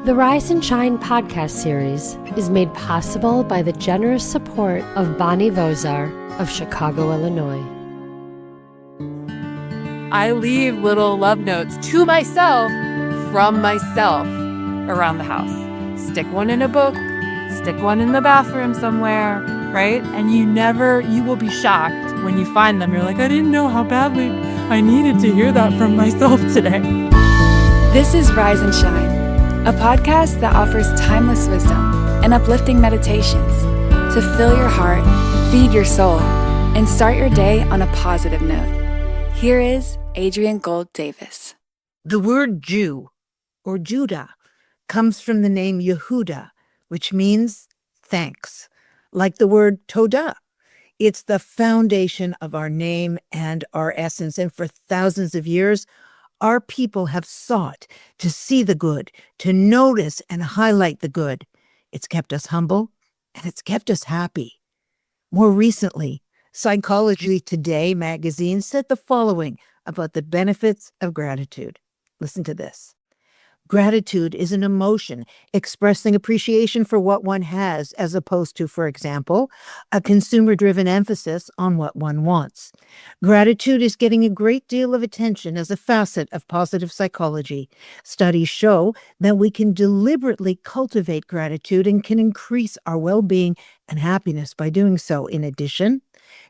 The Rise and Shine podcast series is made possible by the generous support of Bonnie Vozar of Chicago, Illinois. I leave little love notes to myself from myself around the house. Stick one in a book, stick one in the bathroom somewhere, right? And you will be shocked when you find them. You're like, I didn't know how badly I needed to hear that from myself today. This is Rise and Shine, a podcast that offers timeless wisdom and uplifting meditations to fill your heart, feed your soul, and start your day on a positive note. Here is Adrienne Gold-Davis. The word Jew, or Judah, comes from the name Yehuda, which means thanks, like the word Todah. It's the foundation of our name and our essence, and for thousands of years, our people have sought to see the good, to notice and highlight the good. It's kept us humble, and it's kept us happy. More recently, Psychology Today magazine said the following about the benefits of gratitude. Listen to this. Gratitude is an emotion expressing appreciation for what one has, as opposed to, for example, a consumer-driven emphasis on what one wants. Gratitude is getting a great deal of attention as a facet of positive psychology. Studies show that we can deliberately cultivate gratitude and can increase our well-being and happiness by doing so. In addition,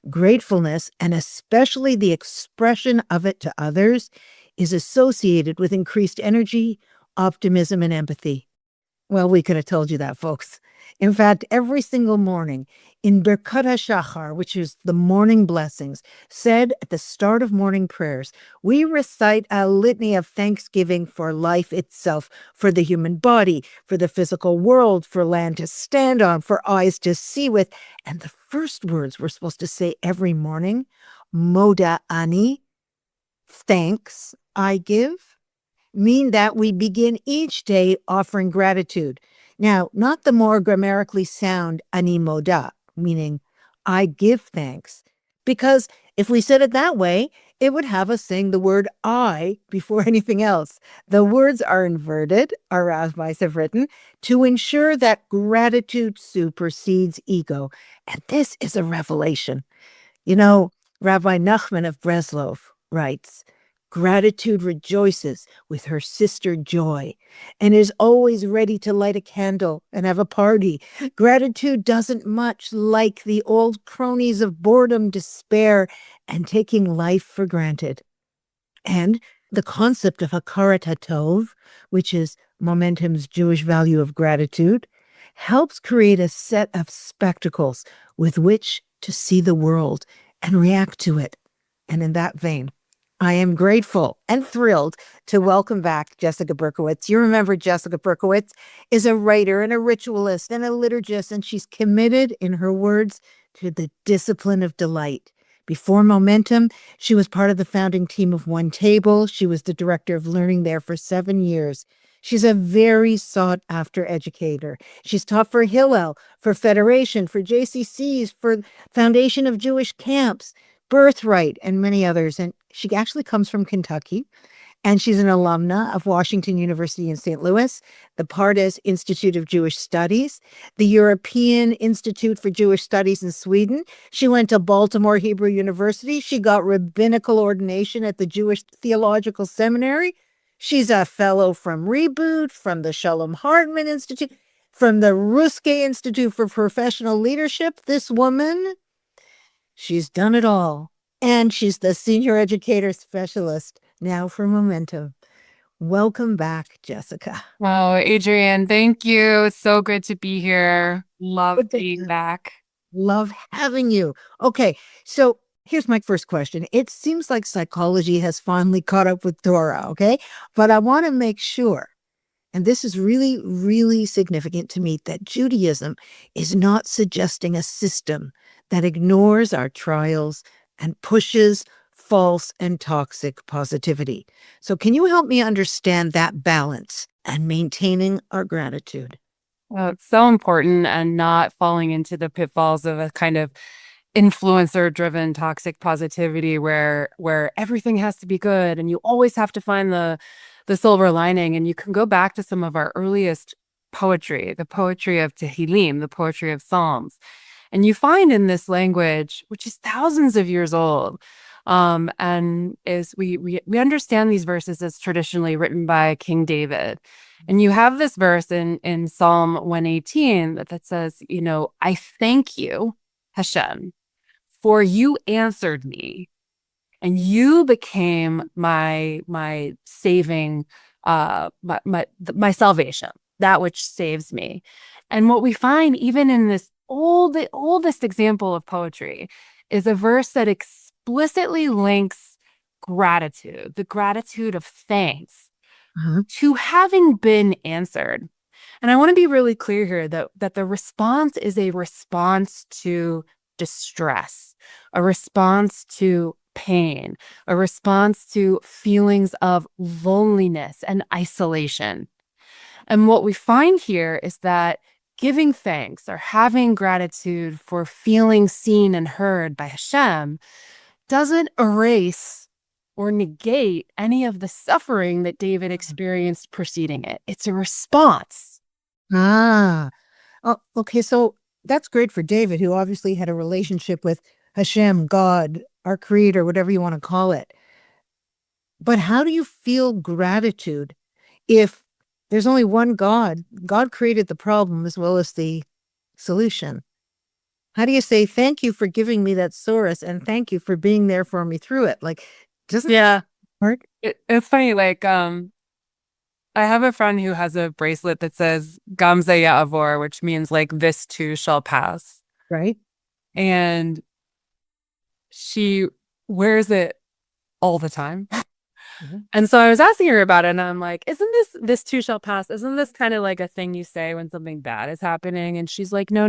gratefulness, and especially the expression of it to others, is associated with increased energy, optimism, and empathy. Well, we could have told you that, folks. In fact, every single morning in Berkowitz, which is the morning blessings, said at the start of morning prayers, we recite a litany of thanksgiving for life itself, for the human body, for the physical world, for land to stand on, for eyes to see with. And the first words we're supposed to say every morning, Moda Ani, thanks I give, mean that we begin each day offering gratitude. Now, not the more grammatically sound ani moda, meaning I give thanks, because if we said it that way, it would have us saying the word I before anything else. The words are inverted, our rabbis have written, to ensure that gratitude supersedes ego. And this is a revelation. You know, Rabbi Nachman of Breslov writes, gratitude rejoices with her sister joy and is always ready to light a candle and have a party. Gratitude doesn't much like the old cronies of boredom, despair, and taking life for granted. And the concept of hakarat hatov, which is Momentum's Jewish value of gratitude, helps create a set of spectacles with which to see the world and react to it. And in that vein, I am grateful and thrilled to welcome back Jessica Berkowitz. You remember Jessica Berkowitz is a writer and a ritualist and a liturgist, and she's committed, in her words, to the discipline of delight. Before Momentum, she was part of the founding team of One Table. She was the director of learning there for 7 years. She's a very sought-after educator. She's taught for Hillel, for Federation, for JCCs, for Foundation of Jewish Camps, Birthright, and many others. And she actually comes from Kentucky, and she's an alumna of Washington University in St. Louis, the Pardes Institute of Jewish Studies, the European Institute for Jewish Studies in Sweden. She went to Baltimore Hebrew University. She got rabbinical ordination at the Jewish Theological Seminary. She's a fellow from Reboot, from the Shalom Hartman Institute, from the Ruske Institute for Professional Leadership. This woman, she's done it all. And she's the senior educator specialist now for Momentum. Welcome back, Jessica. Oh, Adrienne, thank you. It's so good to be here. Love being back. Love having you. Okay, so here's my first question. It seems like psychology has finally caught up with Torah, okay? But I want to make sure, and this is really, really significant to me, that Judaism is not suggesting a system that ignores our trials and pushes false and toxic positivity. So can you help me understand that balance and maintaining our gratitude? Well, it's so important, and not falling into the pitfalls of a kind of influencer-driven toxic positivity where everything has to be good and you always have to find the the silver lining. And you can go back to some of our earliest poetry, the poetry of Tehillim, the poetry of Psalms. And you find in this language, which is thousands of years old, and is we understand these verses as traditionally written by King David. And you have this verse in Psalm 118 that says, I thank you, Hashem, for you answered me and you became my saving, my salvation, that which saves me. And what we find even in this the oldest example of poetry is a verse that explicitly links gratitude, the gratitude of thanks, to having been answered. And I want to be really clear here that the response is a response to distress, a response to pain, a response to feelings of loneliness and isolation. And what we find here is that giving thanks or having gratitude for feeling seen and heard by Hashem doesn't erase or negate any of the suffering that David experienced preceding it. It's a response. Oh, okay. So that's great for David, who obviously had a relationship with Hashem, God, our creator, whatever you want to call it. But how do you feel gratitude if there's only one God? God created the problem as well as the solution. How do you say, thank you for giving me that solace and thank you for being there for me through it? Like, doesn't it work? It's funny, like, I have a friend who has a bracelet that says Gamze Ya'avor, which means like this too shall pass. Right. And she wears it all the time. And so I was asking her about it and I'm like, isn't this too shall pass? Isn't this kind of like a thing you say when something bad is happening? And she's like, no.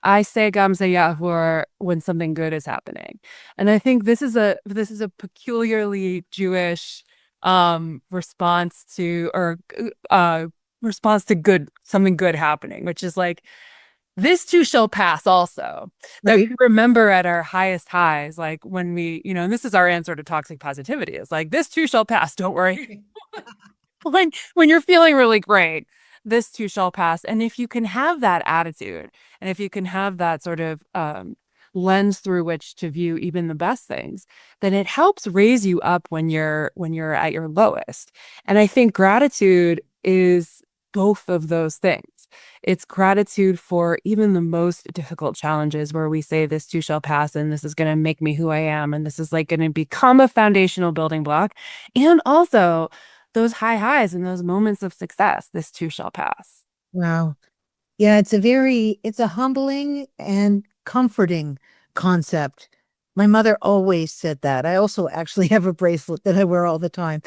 I say Gamze Ya'avor when something good is happening. And I think this is a peculiarly Jewish response to something good happening, which is like, this too shall pass also. That we remember at our highest highs, like when we, and this is our answer to toxic positivity, is like, this too shall pass, don't worry. when you're feeling really great, this too shall pass. And if you can have that attitude, and if you can have that sort of lens through which to view even the best things, then it helps raise you up when you're at your lowest. And I think gratitude is both of those things. It's gratitude for even the most difficult challenges where we say this too shall pass and this is going to make me who I am and this is like going to become a foundational building block. And also those high highs and those moments of success, this too shall pass. Wow. Yeah, it's a humbling and comforting concept. My mother always said that. I also actually have a bracelet that I wear all the time.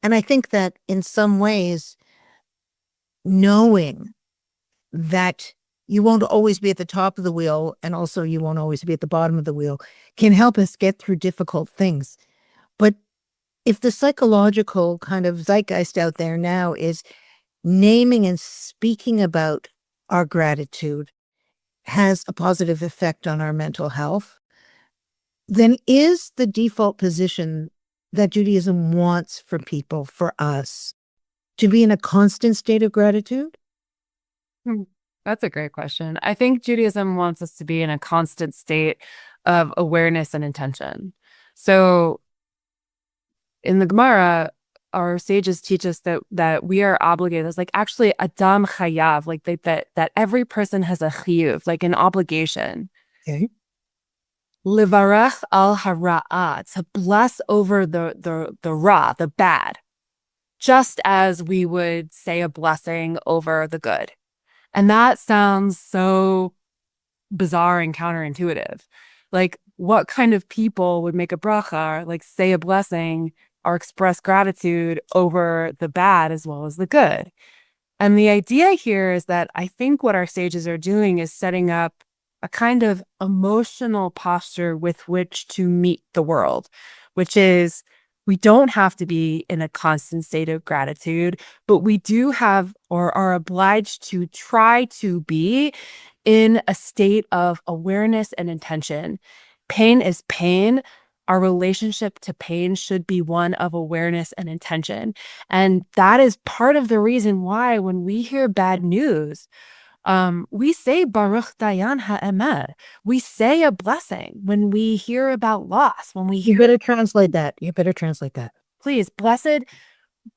And I think that in some ways, knowing that you won't always be at the top of the wheel and also you won't always be at the bottom of the wheel can help us get through difficult things. But if the psychological kind of zeitgeist out there now is naming and speaking about our gratitude has a positive effect on our mental health, then is the default position that Judaism wants for people, for us, to be in a constant state of gratitude? That's a great question. I think Judaism wants us to be in a constant state of awareness and intention. So in the Gemara, our sages teach us that we are obligated. It's like actually Adam Chayav, like that every person has a chiyuv, like an obligation. Okay. Livarech al hara'ah, to bless over the ra, the bad, just as we would say a blessing over the good. And that sounds so bizarre and counterintuitive. Like, what kind of people would make a bracha, like say a blessing or express gratitude over the bad as well as the good? And the idea here is that I think what our sages are doing is setting up a kind of emotional posture with which to meet the world, which is we don't have to be in a constant state of gratitude, but we do have or are obliged to try to be in a state of awareness and intention. Pain is pain. our relationship to pain should be one of awareness and intention. And that is part of the reason why when we hear bad news, we say Baruch Dayan Ha'emet. We say a blessing when we hear about loss, when we You hear, better translate that. You better translate that. please, blessed,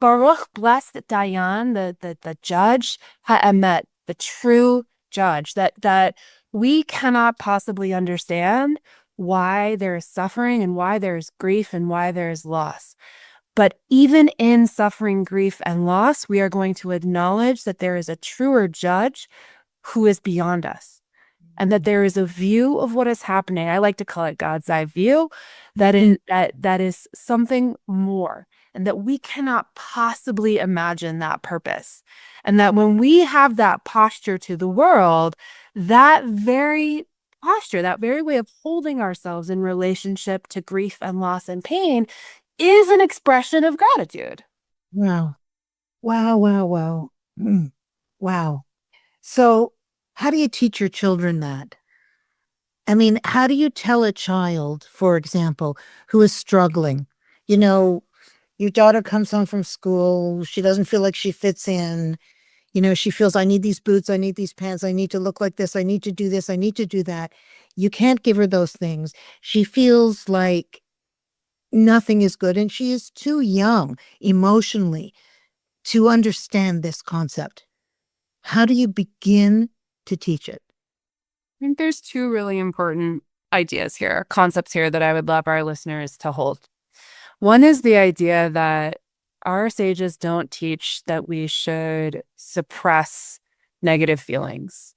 Baruch, blessed Dayan, the judge, Ha'emet, the true judge, that we cannot possibly understand why there is suffering and why there is grief and why there is loss. But even in suffering, grief, and loss, we are going to acknowledge that there is a truer judge who is beyond us, and that there is a view of what is happening. I like to call it God's eye view, that is something more, and that we cannot possibly imagine that purpose. And that when we have that posture to the world, that very posture, that very way of holding ourselves in relationship to grief and loss and pain is an expression of gratitude. Wow. Wow, wow, wow. Wow. So how do you teach your children that? I mean, how do you tell a child, for example, who is struggling? You know, your daughter comes home from school, she doesn't feel like she fits in. You know, she feels, I need these boots, I need these pants, I need to look like this, I need to do this, I need to do that. You can't give her those things. She feels like nothing is good, and she is too young emotionally to understand this concept. How do you begin to teach it? I think there's two really important ideas here, concepts here that I would love our listeners to hold. One is the idea that our sages don't teach that we should suppress negative feelings.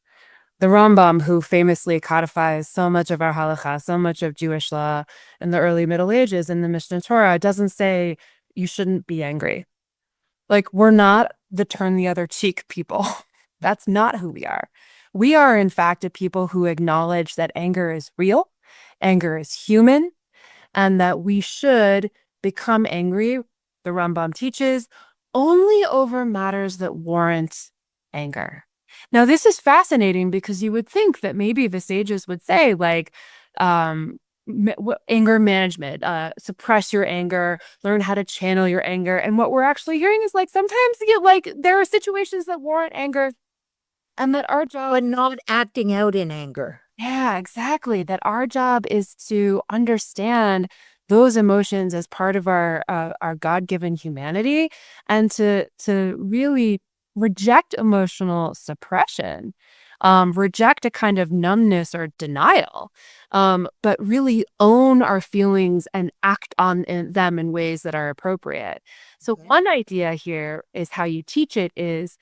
The Rambam, who famously codifies so much of our halakha, so much of Jewish law in the early Middle Ages in the Mishnah Torah, doesn't say you shouldn't be angry. Like, we're not the turn the other cheek people. That's not who we are. We are, in fact, a people who acknowledge that anger is real, anger is human, and that we should become angry, the Rambam teaches, only over matters that warrant anger. Now, this is fascinating because you would think that maybe the sages would say, like, anger management, suppress your anger, learn how to channel your anger. And what we're actually hearing is, like, sometimes there are situations that warrant anger, and that our job, But not acting out in anger. yeah, exactly, that our job is to understand those emotions as part of our God-given humanity, and to really reject emotional suppression, reject a kind of numbness or denial, but really own our feelings and act on them in ways that are appropriate. So Okay. one idea here is how you teach it is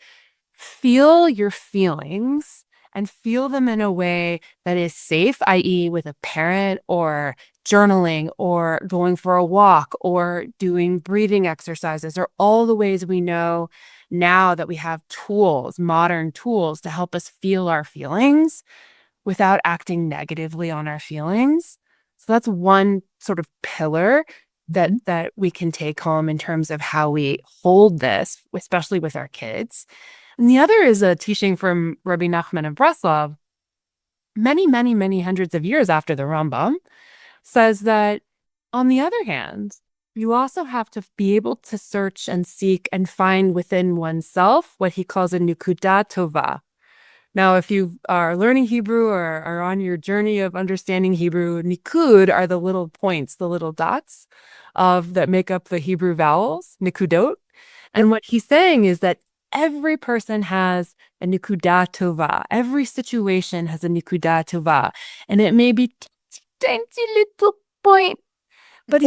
feel your feelings and feel them in a way that is safe, i.e., with a parent, or journaling, or going for a walk, or doing breathing exercises, or all the ways we know now that we have tools, modern tools, to help us feel our feelings without acting negatively on our feelings. So that's one sort of pillar that we can take home in terms of how we hold this, especially with our kids. And the other is a teaching from Rabbi Nachman of Breslov, many, many, many hundreds of years after the Rambam, says that, on the other hand, you also have to be able to search and seek and find within oneself what he calls a nukuda tova. Now, if you are learning Hebrew or are on your journey of understanding Hebrew, nikud are the little points, the little dots that make up the Hebrew vowels, nikudot. And what he's saying is that every person has a nikuda tova. Every situation has a nikuda tova. And it may be tiny little point, but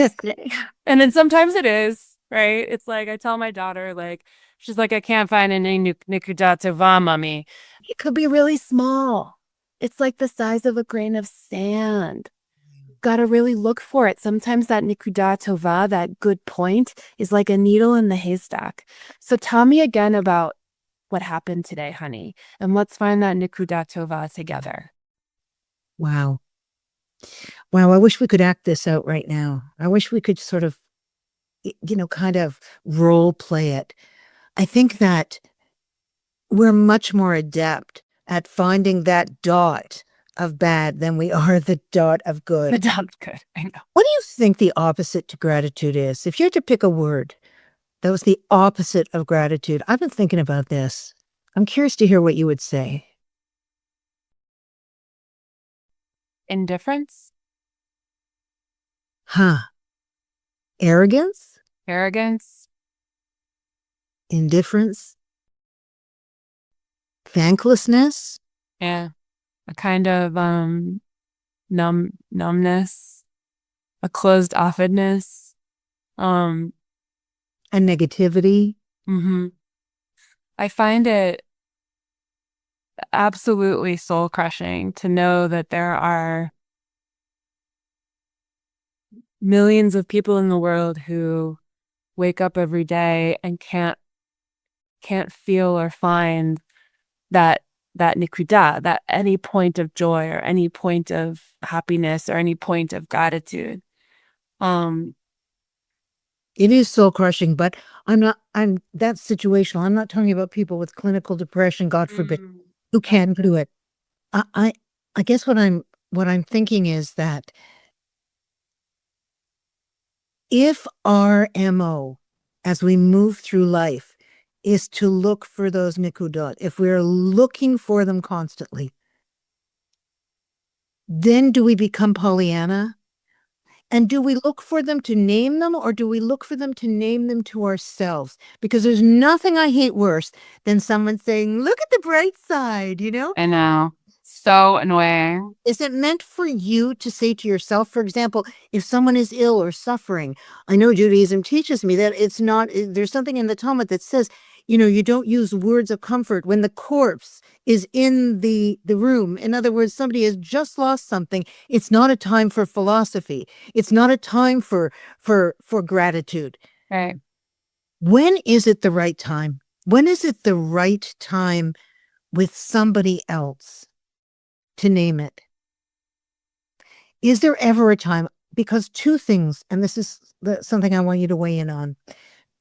and then sometimes it is, right? It's like, I tell my daughter, like, she's like, I can't find any nikuda tova, mommy. It could be really small. It's like the size of a grain of sand. Got to really look for it. Sometimes that nikuda tova, that good point, is like a needle in the haystack. So tell me again about what happened today, honey, and let's find that nikuda tova together. Wow. Wow, I wish we could act this out right now. I wish we could sort of, kind of role play it. I think that we're much more adept at finding that dot of bad than we are the dot of The good. dot of good. I know. What do you think the opposite to gratitude is? If you had to pick a word that was the opposite of gratitude, I've been thinking about this. I'm curious to hear what you would say. Indifference, Huh. Arrogance? arrogance, Indifference? Thanklessness? yeah, a kind of numbness, a closed offedness. And negativity? I find it absolutely soul crushing to know that there are millions of people in the world who wake up every day and can't feel or find that nikuda, that any point of joy or any point of happiness or any point of gratitude. It is soul crushing, but that's situational. I'm not talking about people with clinical depression, God forbid, who can't do it. I guess what I'm thinking is that if our MO as we move through life is to look for those nikudot, if we're looking for them constantly, then do we become Pollyanna? And do we look for them to name them, or do we look for them to name them to ourselves? Because there's nothing I hate worse than someone saying, look at the bright side, you know? I know. So annoying. Is it meant for you to say to yourself, for example, if someone is ill or suffering? I know Judaism teaches me that it's not, there's something in the Talmud that says, you don't use words of comfort when the corpse is in the room. In other words, somebody has just lost something. It's not a time for philosophy. It's not a time for gratitude. Right. When is it the right time? When is it the right time with somebody else to name it? Is there ever a time? Because two things, and this is something I want you to weigh in on.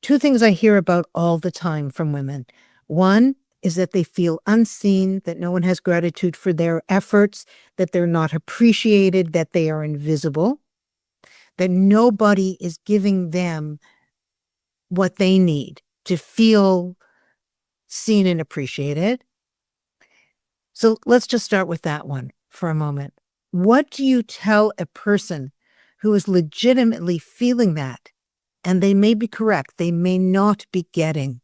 Two things I hear about all the time from women. One is that they feel unseen, that no one has gratitude for their efforts, that they're not appreciated, that they are invisible, that nobody is giving them what they need to feel seen and appreciated. So let's just start with that one for a moment. What do you tell a person who is legitimately feeling that? And they may be correct. They may not be getting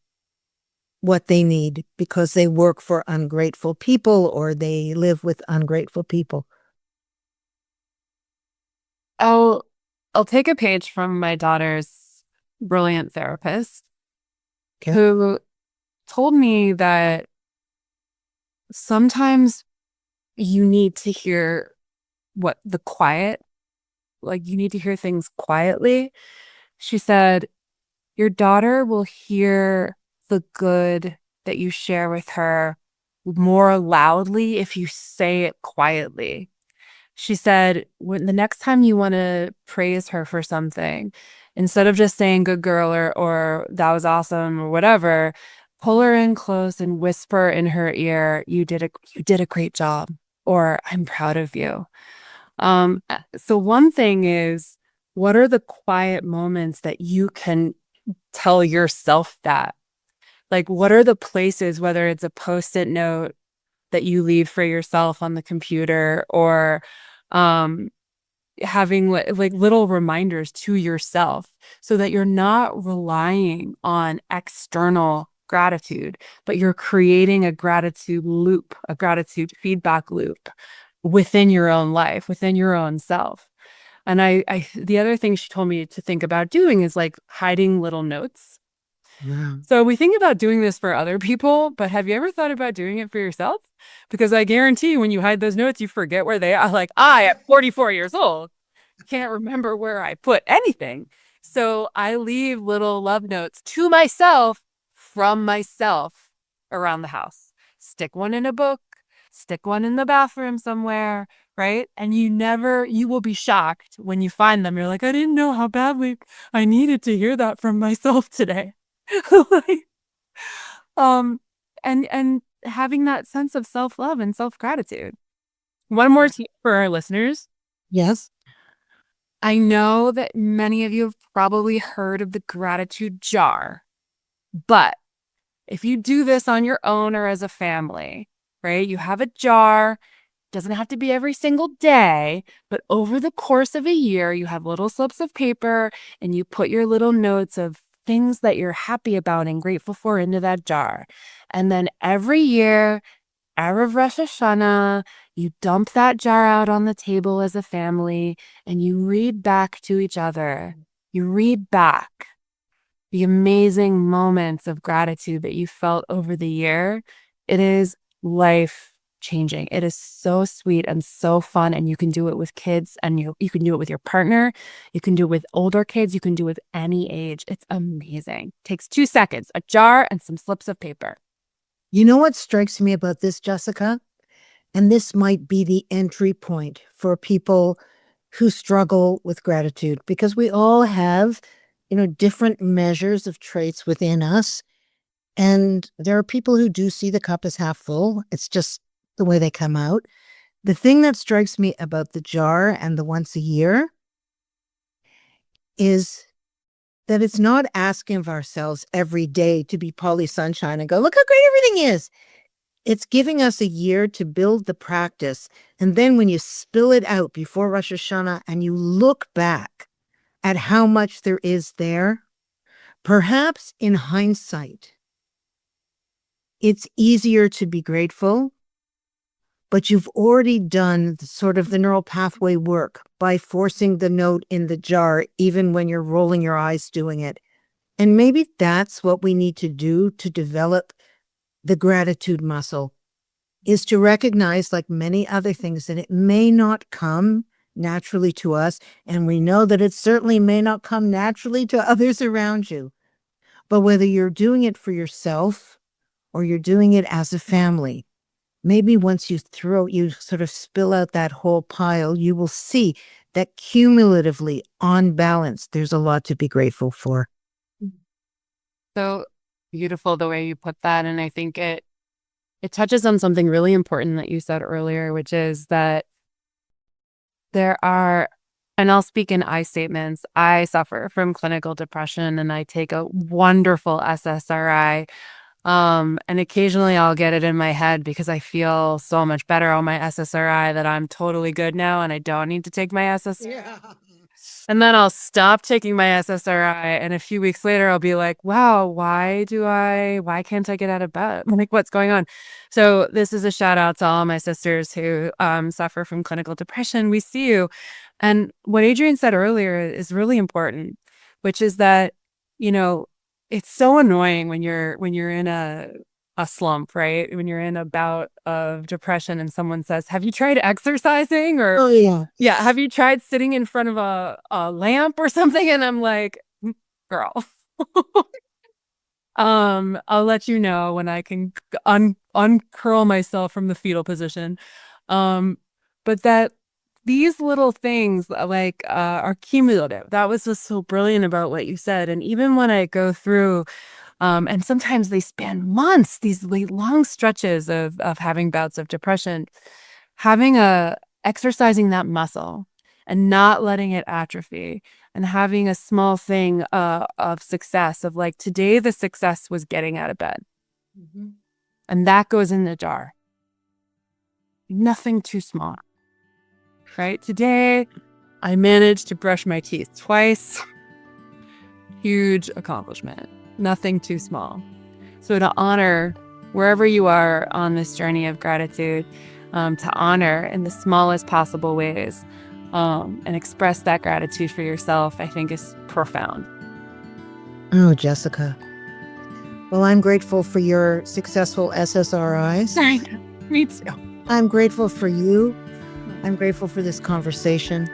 what they need because they work for ungrateful people or they live with ungrateful people. I'll take a page from my daughter's brilliant therapist, Okay. who told me that sometimes you need to hear you need to hear things quietly. She said, your daughter will hear the good that you share with her more loudly if you say it quietly. She said, when the next time you want to praise her for something, instead of just saying good girl or that was awesome or whatever, pull her in close and whisper in her ear, you did a great job, or I'm proud of you. So one thing is, what are the quiet moments that you can tell yourself that? Like, what are the places, whether it's a Post-it note that you leave for yourself on the computer, or having like little reminders to yourself, so that you're not relying on external gratitude, but you're creating a gratitude loop, a gratitude feedback loop within your own life, within your own self. And I the other thing she told me to think about doing is like hiding little notes. Wow. So we think about doing this for other people, but have you ever thought about doing it for yourself? Because I guarantee when you hide those notes, you forget where they are. Like I, at 44 years old, can't remember where I put anything. So I leave little love notes to myself from myself around the house. Stick one in a book, stick one in the bathroom somewhere, right? And you will be shocked when you find them. You're like, I didn't know how badly I needed to hear that from myself today. Like, and having that sense of self-love and self-gratitude. One more tip for our listeners. Yes. I know that many of you have probably heard of the gratitude jar, but if you do this on your own or as a family, right, you have a jar. Doesn't have to be every single day, but over the course of a year, you have little slips of paper and you put your little notes of things that you're happy about and grateful for into that jar. And then every year, Erev Rosh Hashanah, you dump that jar out on the table as a family and you read back to each other. You read back the amazing moments of gratitude that you felt over the year. It is life-changing. It is so sweet and so fun, and you can do it with kids, and you can do it with your partner. You can do it with older kids. You can do it with any age. It's amazing. Takes 2 seconds, a jar and some slips of paper. You know what strikes me about this, Jessica? And this might be the entry point for people who struggle with gratitude, because we all have, different measures of traits within us. And there are people who do see the cup as half full. It's just the way they come out. The thing that strikes me about the jar and the once a year is that it's not asking of ourselves every day to be Polly Sunshine and go, look how great everything is. It's giving us a year to build the practice. And then when you spill it out before Rosh Hashanah and you look back at how much there is there, perhaps in hindsight, it's easier to be grateful, but you've already done sort of the neural pathway work by forcing the note in the jar, even when you're rolling your eyes doing it. And maybe that's what we need to do to develop the gratitude muscle, is to recognize, like many other things, that it may not come naturally to us. And we know that it certainly may not come naturally to others around you. But whether you're doing it for yourself or you're doing it as a family, maybe once you sort of spill out that whole pile, you will see that cumulatively, on balance, there's a lot to be grateful for. So beautiful the way you put that. And I think it touches on something really important that you said earlier, which is that there are, and I'll speak in I statements, I suffer from clinical depression and I take a wonderful SSRI. And occasionally I'll get it in my head because I feel so much better on my SSRI that I'm totally good now and I don't need to take my SSRI. Yeah. And then I'll stop taking my SSRI and a few weeks later I'll be like, wow, why can't I get out of bed? I'm like, what's going on? So this is a shout out to all my sisters who suffer from clinical depression. We see you. And what Adrienne said earlier is really important, which is that, it's so annoying when you're in a slump, right? When you're in a bout of depression and someone says, have you tried exercising? Or, Oh, yeah. yeah, have you tried sitting in front of a lamp or something? And I'm like, girl, I'll let you know when I can uncurl myself from the fetal position. But that these little things are cumulative. That was just so brilliant about what you said. And even when I go through, and sometimes they span months, these long stretches of having bouts of depression, exercising that muscle and not letting it atrophy and having a small thing of success of like, today the success was getting out of bed. Mm-hmm. And that goes in the jar. Nothing too small. Right? Today, I managed to brush my teeth twice. Huge accomplishment. Nothing too small. So to honor wherever you are on this journey of gratitude, to honor in the smallest possible ways, and express that gratitude for yourself, I think is profound. Oh, Jessica. Well, I'm grateful for your successful SSRIs. Me too. I'm grateful for you. I'm grateful for this conversation,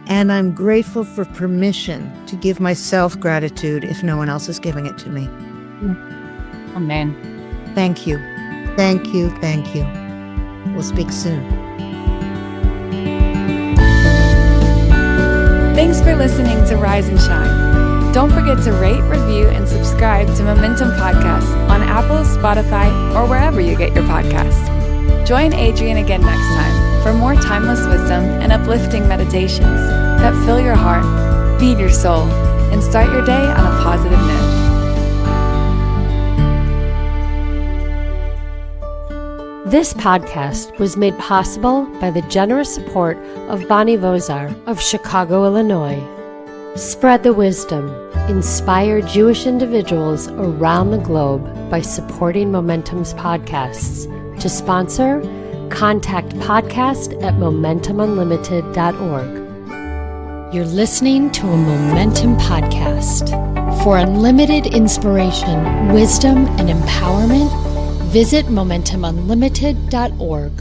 and I'm grateful for permission to give myself gratitude if no one else is giving it to me. Amen. Thank you. Thank you. Thank you. We'll speak soon. Thanks for listening to Rise and Shine. Don't forget to rate, review, and subscribe to Momentum Podcasts on Apple, Spotify, or wherever you get your podcasts. Join Adrienne again next time for more timeless wisdom and uplifting meditations that fill your heart, feed your soul, and start your day on a positive note. This podcast was made possible by the generous support of Bonnie Vozar of Chicago, Illinois. Spread the wisdom. Inspire Jewish individuals around the globe by supporting Momentum's podcasts. To sponsor, contact podcast@momentumunlimited.org. You're listening to a Momentum podcast. For unlimited inspiration, wisdom, and empowerment, visit momentumunlimited.org.